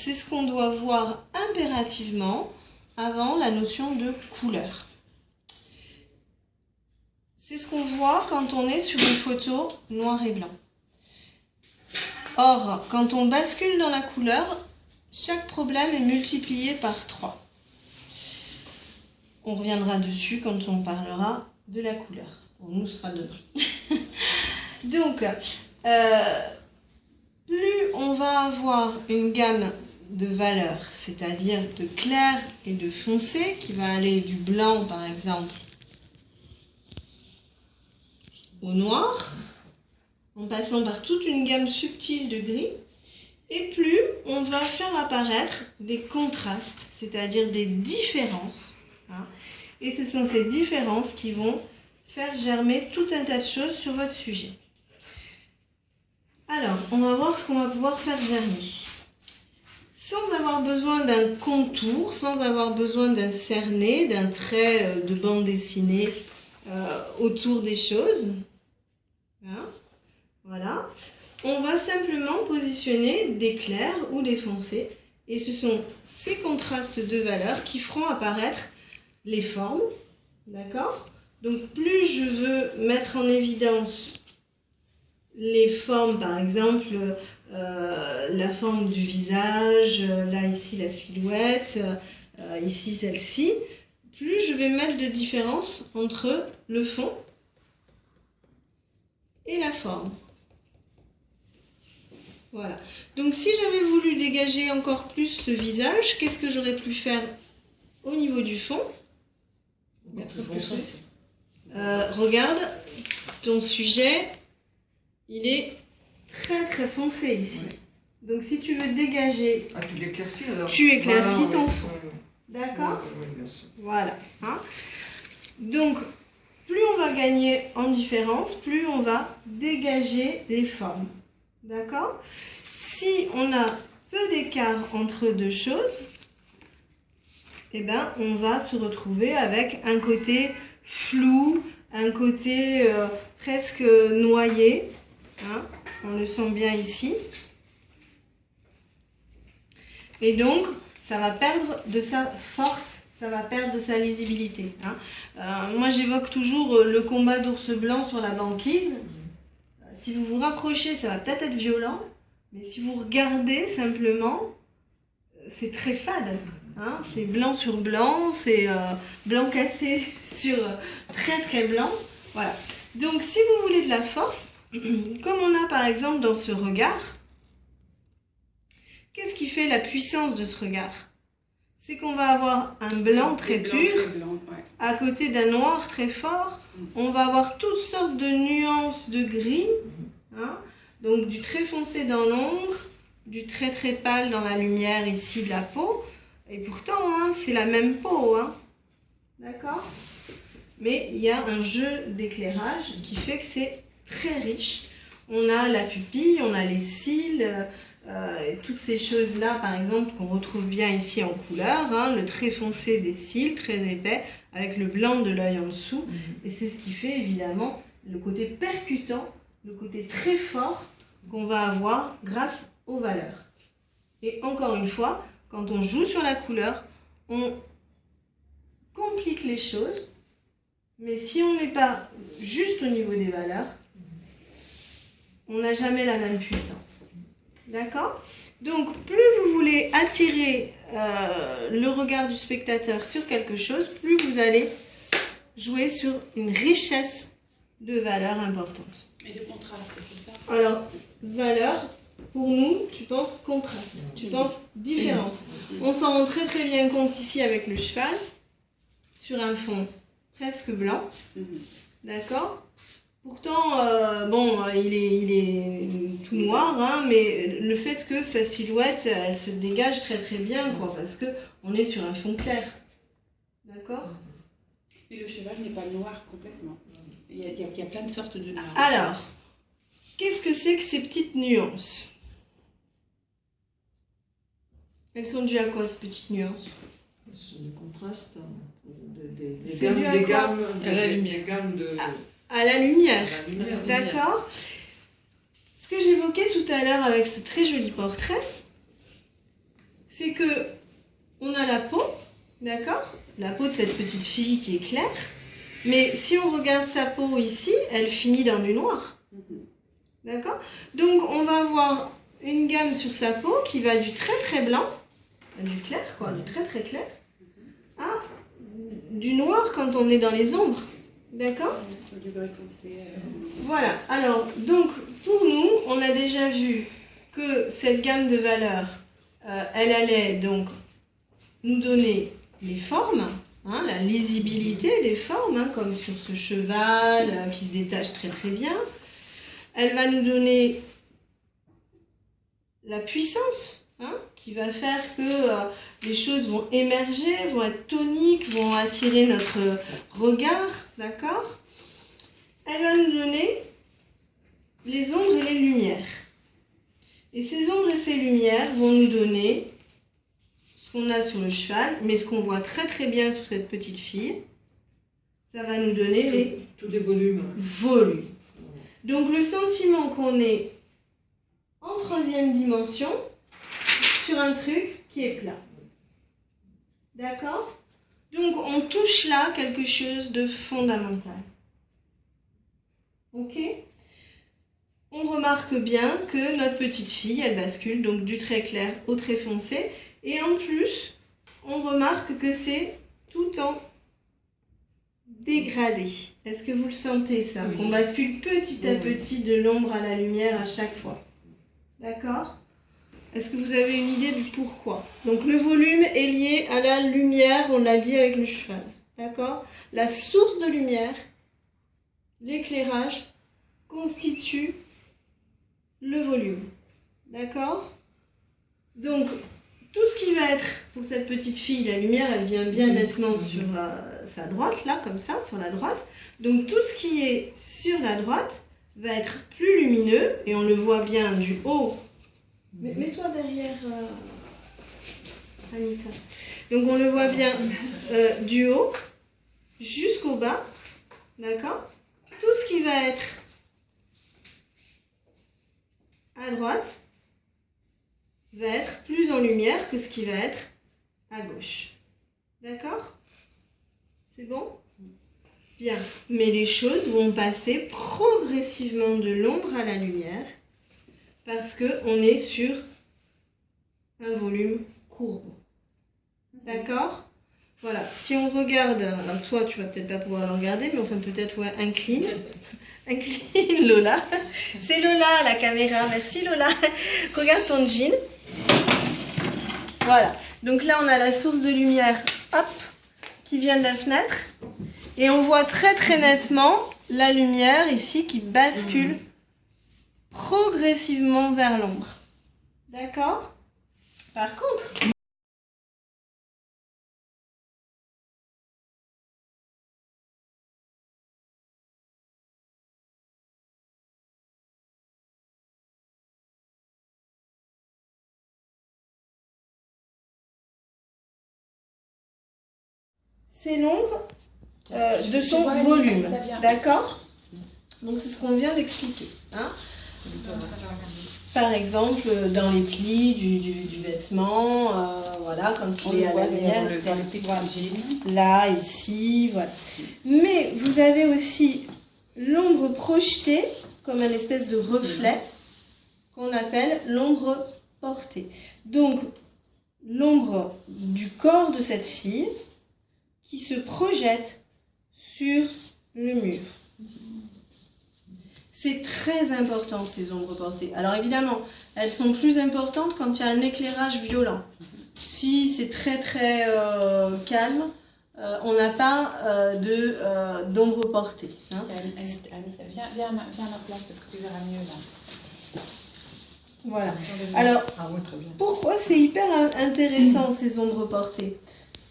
c'est ce qu'on doit voir impérativement avant la notion de couleur. C'est ce qu'on voit quand on est sur une photo noir et blanc. Or, quand on bascule dans la couleur, chaque problème est multiplié par 3. On reviendra dessus quand on parlera de la couleur. Pour nous, ce sera demain. Donc, plus on va avoir une gamme de valeurs, c'est-à-dire de clair et de foncé, qui va aller du blanc, par exemple, au noir, en passant par toute une gamme subtile de gris, et plus on va faire apparaître des contrastes, c'est-à-dire des différences. Hein, et ce sont ces différences qui vont faire germer tout un tas de choses sur votre sujet. Alors, on va voir ce qu'on va pouvoir faire germer. Sans avoir besoin d'un contour, sans avoir besoin d'un cerné, d'un trait de bande dessinée autour des choses. Hein, voilà. On va simplement positionner des clairs ou des foncés. Et ce sont ces contrastes de valeurs qui feront apparaître les formes. D'accord ? Donc, plus je veux mettre en évidence les formes, par exemple, la forme du visage, là, ici, la silhouette, ici, celle-ci, plus je vais mettre de différence entre le fond et la forme. Voilà. Donc, si j'avais voulu dégager encore plus ce visage, qu'est-ce que j'aurais pu faire au niveau du fond ? Regarde, ton sujet, il est très très foncé ici. Ouais. Donc, si tu veux dégager, tu l'éclaircis alors. Tu éclaircis ton fond. D'accord ? Oui, bien sûr. Voilà. Hein, donc, plus on va gagner en différence, plus on va dégager les formes. D'accord ? Si on a peu d'écart entre deux choses, eh ben, on va se retrouver avec un côté flou, un côté presque noyé. Hein, on le sent bien ici. Et donc, ça va perdre de sa force, ça va perdre de sa lisibilité. Hein. Moi, j'évoque toujours le combat d'ours blanc sur la banquise. Si vous vous rapprochez, ça va peut-être être violent, mais si vous regardez simplement, c'est très fade. Hein, c'est blanc sur blanc, c'est blanc cassé sur très très blanc. Voilà. Donc, si vous voulez de la force, comme on a par exemple dans ce regard, qu'est-ce qui fait la puissance de ce regard? C'est qu'on va avoir un blanc très pur, à côté d'un noir très fort. On va avoir toutes sortes de nuances de gris, hein, donc du très foncé dans l'ombre, du très très pâle dans la lumière ici de la peau. Et pourtant, hein, c'est la même peau, hein. D'accord? Mais il y a un jeu d'éclairage qui fait que c'est très riche. On a la pupille, on a les cils, toutes ces choses-là, par exemple, qu'on retrouve bien ici en couleur, hein, le très foncé des cils, très épais, avec le blanc de l'œil en dessous. Et c'est ce qui fait évidemment le côté percutant, le côté très fort qu'on va avoir grâce aux valeurs. Et encore une fois, quand on joue sur la couleur, on complique les choses, mais si on n'est pas juste au niveau des valeurs, on n'a jamais la même puissance. D'accord? Donc, plus vous voulez attirer le regard du spectateur sur quelque chose, plus vous allez jouer sur une richesse de valeurs importantes. Et de contraste, c'est ça? Alors, valeur, pour nous, tu penses contraste, tu penses différence. On s'en rend très très bien compte ici avec le cheval, sur un fond presque blanc. D'accord? Pourtant, bon, il est tout noir, hein, mais le fait que sa silhouette, elle se dégage très très bien, quoi, parce qu'on est sur un fond clair. D'accord? Mais le cheval n'est pas noir complètement. Il y a plein de sortes de noirs. Alors, qu'est-ce que c'est que ces petites nuances? Elles sont dues à quoi, ces petites nuances? Ce sont des contrastes, des gammes, à la lumière. À la lumière, lumière. D'accord. Ce que j'évoquais tout à l'heure avec ce très joli portrait, c'est que on a la peau, d'accord? La peau de cette petite fille qui est claire. Mais si on regarde sa peau ici, elle finit dans du noir. D'accord? Donc on va avoir une gamme sur sa peau qui va du très très blanc, du clair quoi, du très très clair, à du noir quand on est dans les ombres. D'accord? Du gris foncé. Voilà. Alors, donc pour nous, on a déjà vu que cette gamme de valeurs, elle allait donc nous donner les formes, hein, la lisibilité des formes, hein, comme sur ce cheval qui se détache très très bien. Elle va nous donner la puissance, hein, qui va faire que les choses vont émerger, vont être toniques, vont attirer notre regard, d'accord? Elle va nous donner les ombres et les lumières. Et ces ombres et ces lumières vont nous donner ce qu'on a sur le cheval, mais ce qu'on voit très très bien sur cette petite fille, ça va nous donner tous les volumes. Volumes. Donc le sentiment qu'on est en troisième dimension sur un truc qui est plat. D'accord? Donc on touche là quelque chose de fondamental. Ok? On remarque bien que notre petite fille, elle bascule donc du très clair au très foncé. Et en plus, on remarque que c'est tout en dégradé. Est-ce que vous le sentez ça? Oui. Qu'on bascule petit à petit de l'ombre à la lumière à chaque fois. D'accord? Est-ce que vous avez une idée du pourquoi? Donc le volume est lié à la lumière, on l'a dit avec le cheval. D'accord? La source de lumière, l'éclairage, constitue le volume. D'accord? Donc, tout ce qui va être, pour cette petite fille, la lumière, elle vient bien nettement sur sa droite, là, comme ça, sur la droite. Donc, tout ce qui est sur la droite va être plus lumineux, et on le voit bien du haut. Mets-toi derrière, Anita. Donc, on le voit bien du haut jusqu'au bas. D'accord? Tout ce qui va être à droite va être plus en lumière que ce qui va être à gauche. D'accord? C'est bon? Bien. Mais les choses vont passer progressivement de l'ombre à la lumière parce qu'on est sur un volume courbe. D'accord? Voilà. Si on regarde, alors toi tu vas peut-être pas pouvoir le regarder, mais enfin peut-être ouais, incline. Incline Lola. C'est Lola la caméra. Merci Lola. Regarde ton jean. Voilà, donc là on a la source de lumière, hop, qui vient de la fenêtre. Et on voit très très nettement la lumière ici qui bascule progressivement vers l'ombre. D'accord? Par contre, c'est l'ombre de son volume. D'accord? Donc c'est ce qu'on vient d'expliquer. Hein? Par exemple, dans les plis du vêtement, voilà, quand il est à la lumière, là, ici, voilà. Mais vous avez aussi l'ombre projetée comme un espèce de reflet qu'on appelle l'ombre portée. Donc, l'ombre du corps de cette fille qui se projette sur le mur. C'est très important ces ombres portées. Alors évidemment, elles sont plus importantes quand il y a un éclairage violent. Si c'est très très calme, on n'a pas d'ombre portée. Hein. Viens à ma place parce que tu verras mieux là. Voilà. Alors, pourquoi c'est hyper intéressant ces ombres portées?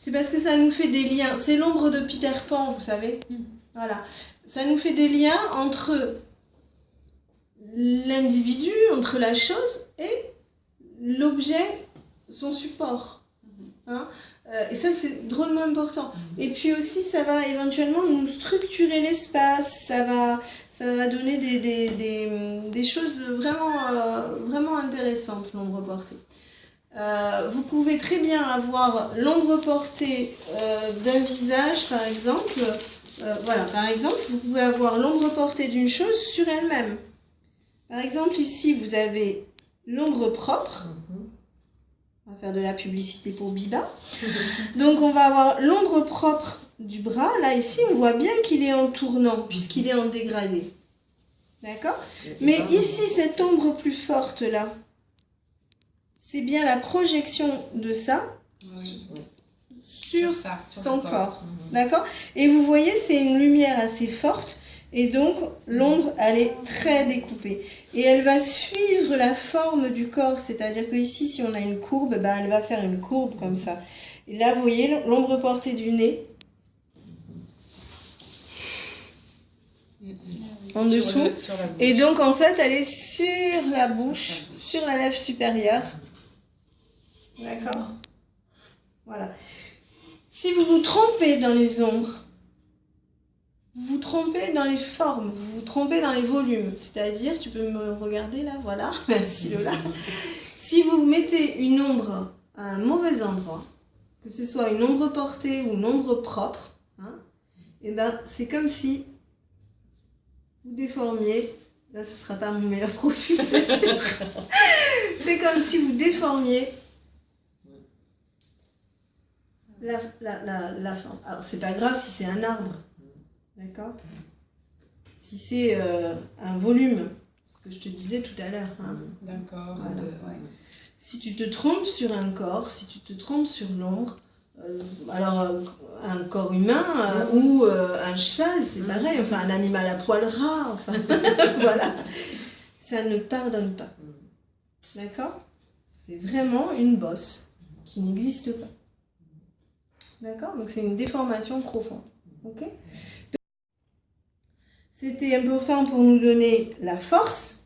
C'est parce que ça nous fait des liens. C'est l'ombre de Peter Pan, vous savez. Voilà. Ça nous fait des liens entre l'individu, entre la chose et l'objet, son support. Hein? Et ça, c'est drôlement important. Et puis aussi, ça va éventuellement nous structurer l'espace, ça va donner des choses vraiment, vraiment intéressantes, l'ombre portée. Vous pouvez très bien avoir l'ombre portée d'un visage, par exemple. Voilà, par exemple, vous pouvez avoir l'ombre portée d'une chose sur elle-même. Par exemple, ici, vous avez l'ombre propre. On va faire de la publicité pour Biba. Donc, on va avoir l'ombre propre du bras. Là, ici, on voit bien qu'il est en tournant, puisqu'il est en dégradé. D'accord? Mais ici, cette ombre plus forte, là, c'est bien la projection de ça sur son corps. D'accord? Et vous voyez, c'est une lumière assez forte. Et donc, l'ombre, elle est très découpée. Et elle va suivre la forme du corps. C'est-à-dire que ici, si on a une courbe, ben, elle va faire une courbe comme ça. Et là, vous voyez l'ombre portée du nez. En dessous. Et donc, en fait, elle est sur la bouche, sur la lèvre supérieure. D'accord? Voilà. Si vous vous trompez dans les ombres, vous vous trompez dans les formes, vous vous trompez dans les volumes. C'est-à-dire, tu peux me regarder là, voilà, merci Lola. Si vous mettez une ombre à un mauvais endroit, que ce soit une ombre portée ou une ombre propre, hein, et ben, c'est comme si vous déformiez. Là, ce ne sera pas mon meilleur profil, c'est sûr. C'est comme si vous déformiez la forme. Alors, c'est pas grave si c'est un arbre. D'accord? Si c'est un volume, ce que je te disais tout à l'heure. Hein. D'accord. Voilà. Si tu te trompes sur un corps, si tu te trompes sur l'ombre, alors un corps humain ou un cheval, c'est pareil, enfin un animal à poil ras, enfin voilà, ça ne pardonne pas. D'accord? C'est vraiment une bosse qui n'existe pas. D'accord? Donc c'est une déformation profonde. Ok? C'était important pour nous donner la force,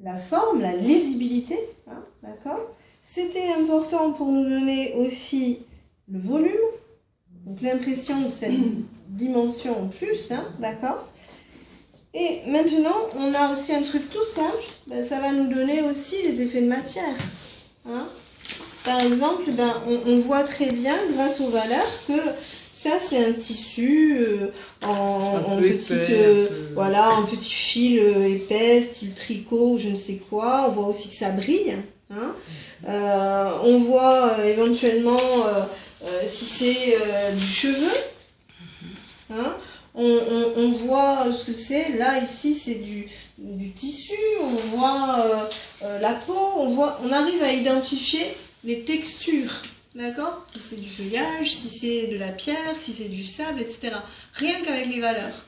la forme, la lisibilité, hein, d'accord? C'était important pour nous donner aussi le volume, donc l'impression de cette dimension en plus, hein, d'accord? Et maintenant, on a aussi un truc tout simple, ben, ça va nous donner aussi les effets de matière. Hein? Par exemple, ben, on voit très bien, grâce aux valeurs, que ça, c'est un tissu en petit fil épais, style tricot ou je ne sais quoi. On voit aussi que ça brille. Hein. On voit éventuellement si c'est du cheveu. Hein. On voit ce que c'est. Là, ici, c'est du tissu. On voit la peau. On arrive à identifier les textures. D'accord? Si c'est du feuillage, si c'est de la pierre, si c'est du sable, etc. Rien qu'avec les valeurs.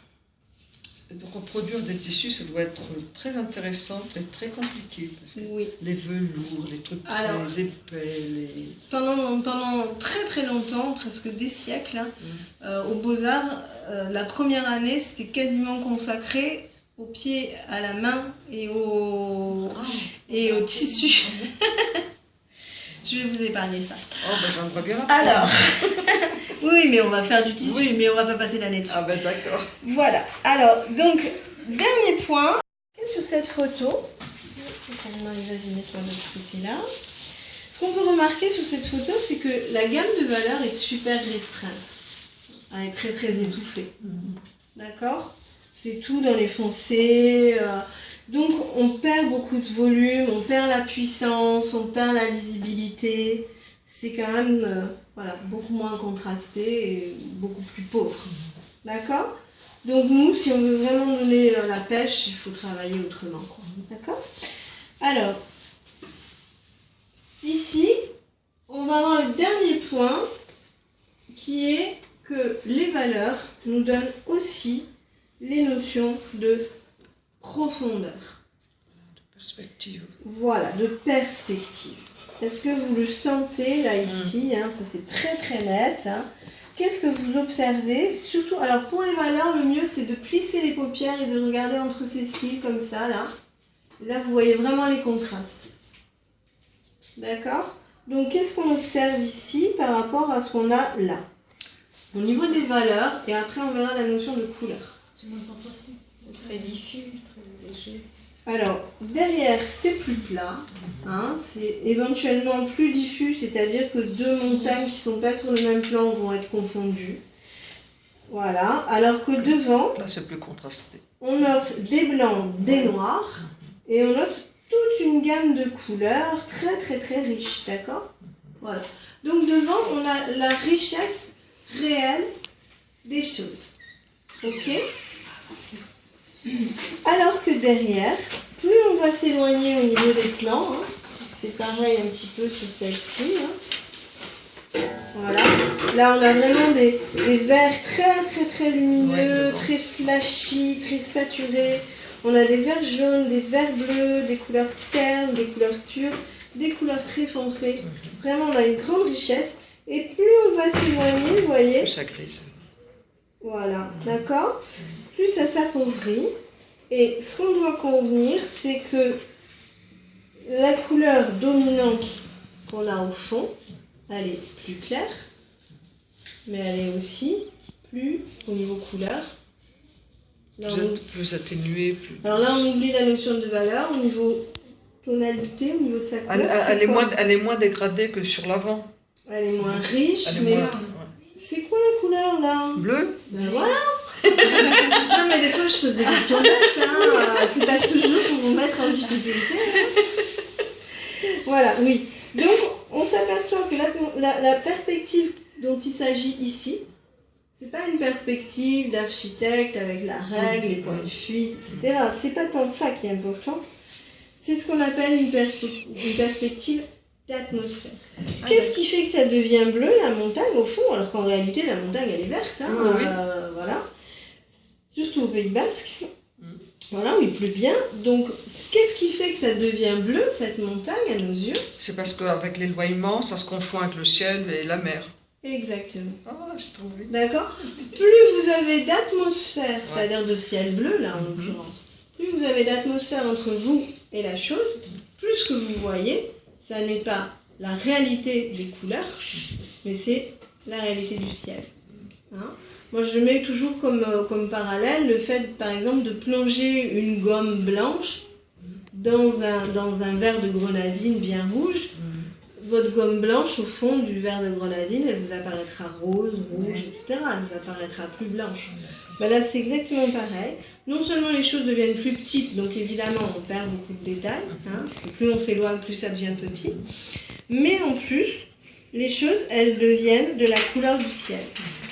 Donc reproduire des tissus, ça doit être très intéressant et très compliqué. Parce que les velours, les trucs très épais. Pendant très très longtemps, presque des siècles, hein, aux Beaux-Arts, la première année, c'était quasiment consacré aux pieds, à la main et au tissu. Je vais vous épargner ça. Oh, ben j'aimerais bien apprendre. Alors, oui, mais on va faire du tissu, mais on va pas passer l'année dessus. Ah ben d'accord. Voilà. Alors, donc, dernier point. Sur cette photo, vas-y, mets-toi de ce côté-là. Ce qu'on peut remarquer sur cette photo, c'est que la gamme de valeurs est super restreinte. Elle est très très étouffée. D'accord? C'est tout dans les foncés. Donc on perd beaucoup de volume, on perd la puissance, on perd la lisibilité. C'est quand même beaucoup moins contrasté et beaucoup plus pauvre. D'accord? Donc nous, si on veut vraiment donner la pêche, il faut travailler autrement. D'accord? Alors, ici, on va avoir le dernier point qui est que les valeurs nous donnent aussi les notions de profondeur. De perspective. Voilà, de perspective. Est-ce que vous le sentez là ici, hein, ça c'est très très net. Hein. Qu'est-ce que vous observez? Surtout, alors pour les valeurs, le mieux c'est de plisser les paupières et de regarder entre ces cils comme ça là. Et là vous voyez vraiment les contrastes. D'accord? Donc qu'est-ce qu'on observe ici par rapport à ce qu'on a là? Au niveau des valeurs, et après on verra la notion de couleur. C'est très diffus, très léger. Alors, derrière, c'est plus plat. Hein, c'est éventuellement plus diffus, c'est-à-dire que deux montagnes qui ne sont pas sur le même plan vont être confondues. Voilà, alors que devant, là c'est plus contrasté. On note des blancs, des noirs, et on note toute une gamme de couleurs très très très riche, d'accord? Voilà. Donc devant, on a la richesse réelle des choses. Ok? Alors que derrière, plus on va s'éloigner au niveau des plans, hein, c'est pareil un petit peu sur celle-ci. Hein. Voilà. Là, on a vraiment des verts très très très lumineux, très flashy, très saturés. On a des verts jaunes, des verts bleus, des couleurs ternes, des couleurs pures, des couleurs très foncées. Vraiment, on a une grande richesse. Et plus on va s'éloigner, vous voyez, plus ça grise. Voilà, d'accord? Plus ça s'appauvrit. Et ce qu'on doit convenir, c'est que la couleur dominante qu'on a au fond, elle est plus claire, mais elle est aussi plus au niveau couleur. Là, plus atténuée. Plus... Alors là, on oublie la notion de valeur au niveau tonalité, au niveau de sa couleur. Elle est moins dégradée que sur l'avant. Elle est moins riche, mais c'est quoi la couleur là? Bleu. Ben voilà. Non mais des fois je pose des questions bêtes, hein. C'est pas toujours pour vous mettre en difficulté. Hein. Voilà, oui. Donc on s'aperçoit que la perspective dont il s'agit ici, c'est pas une perspective d'architecte avec la règle, les points de fuite, etc. C'est pas tant ça qui est important. C'est ce qu'on appelle une perspective d'atmosphère. Qu'est-ce qui fait que ça devient bleu, la montagne, au fond, alors qu'en réalité, la montagne, elle est verte. Hein, voilà. Surtout au Pays Basque. Voilà, où il pleut bien. Donc, qu'est-ce qui fait que ça devient bleu, cette montagne, à nos yeux? C'est parce qu'avec l'éloignement, ça se confond avec le ciel et la mer. Exactement. Ah, j'ai trouvé. D'accord? Plus vous avez d'atmosphère, c'est-à-dire de ciel bleu, là, en l'occurrence, plus vous avez d'atmosphère entre vous et la chose, plus ce que vous voyez, ça n'est pas la réalité des couleurs, mais c'est la réalité du ciel. Hein? Moi, je mets toujours comme parallèle le fait, par exemple, de plonger une gomme blanche dans un verre de grenadine bien rouge. Votre gomme blanche, au fond du verre de grenadine, elle vous apparaîtra rose, rouge, etc. Elle vous apparaîtra plus blanche. Ben là, c'est exactement pareil. Non seulement les choses deviennent plus petites, donc évidemment, on perd beaucoup de détails, hein, parce que plus on s'éloigne, plus ça devient petit. Mais en plus, les choses, elles deviennent de la couleur du ciel.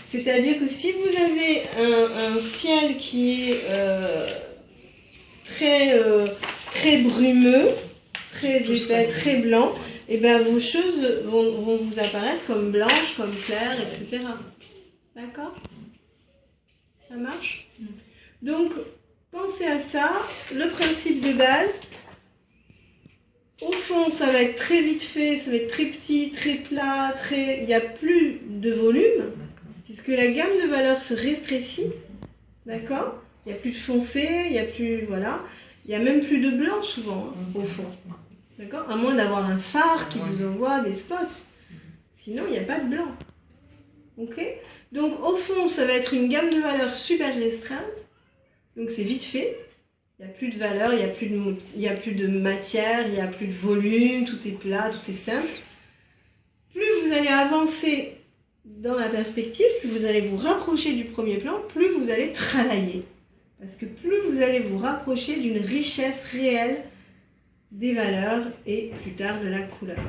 C'est-à-dire que si vous avez un ciel qui est très brumeux, très épais, très blanc, et bien vos choses vont vous apparaître comme blanches, comme claires, etc. D'accord? Ça marche? Donc, pensez à ça. Le principe de base, au fond, ça va être très vite fait, ça va être très petit, très plat, il n'y a plus de volume, puisque la gamme de valeurs se rétrécit. D'accord? Il n'y a plus de foncé, il n'y a plus... Voilà. Il n'y a même plus de blanc souvent, hein, au fond. D'accord? À moins d'avoir un phare qui vous envoie des spots. Sinon, il n'y a pas de blanc. Ok? Donc, au fond, ça va être une gamme de valeurs super restreinte. Donc, c'est vite fait. Il n'y a plus de valeur, il n'y a plus de matière, il n'y a plus de volume, tout est plat, tout est simple. Plus vous allez avancer dans la perspective, plus vous allez vous rapprocher du premier plan, plus vous allez travailler. Parce que plus vous allez vous rapprocher d'une richesse réelle des valeurs et plus tard de la couleur.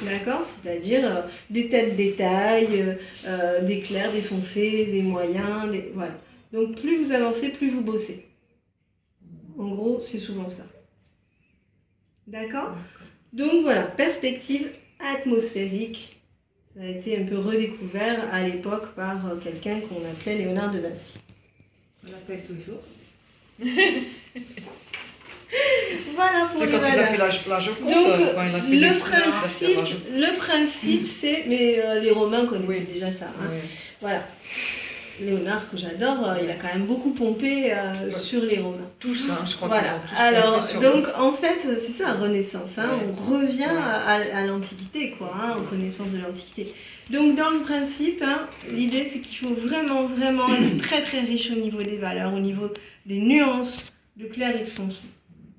D'accord? C'est-à-dire des tas de détails, des clairs, des foncés, des moyens, voilà. Donc plus vous avancez, plus vous bossez. En gros, c'est souvent ça. D'accord? Donc voilà, perspective atmosphérique. Ça a été un peu redécouvert à l'époque par quelqu'un qu'on appelait Léonard de Vinci. On l'appelle toujours. Voilà pour les valeurs. C'est quand il a fait la Joconde. Donc, quand il a fait le principe, c'est... Mais les Romains connaissaient déjà ça. Hein. Oui. Voilà. Léonard, que j'adore, il a quand même beaucoup pompé sur les Romains. Tous, hein, je crois. Voilà. Alors, donc, en fait, c'est ça, Renaissance. Hein, on revient à l'Antiquité, quoi, hein, aux connaissances de l'Antiquité. Donc, dans le principe, hein, l'idée, c'est qu'il faut vraiment, vraiment être très, très riche au niveau des valeurs, au niveau des nuances de clair et de foncé.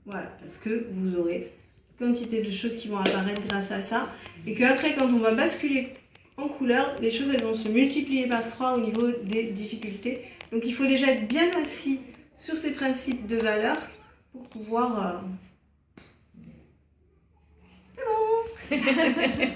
Voilà, parce que vous aurez quantité de choses qui vont apparaître grâce à ça. Et qu'après, quand on va basculer en couleur, les choses elles vont se multiplier par 3 au niveau des difficultés. Donc il faut déjà être bien assis sur ces principes de valeur pour pouvoir... C'est bon.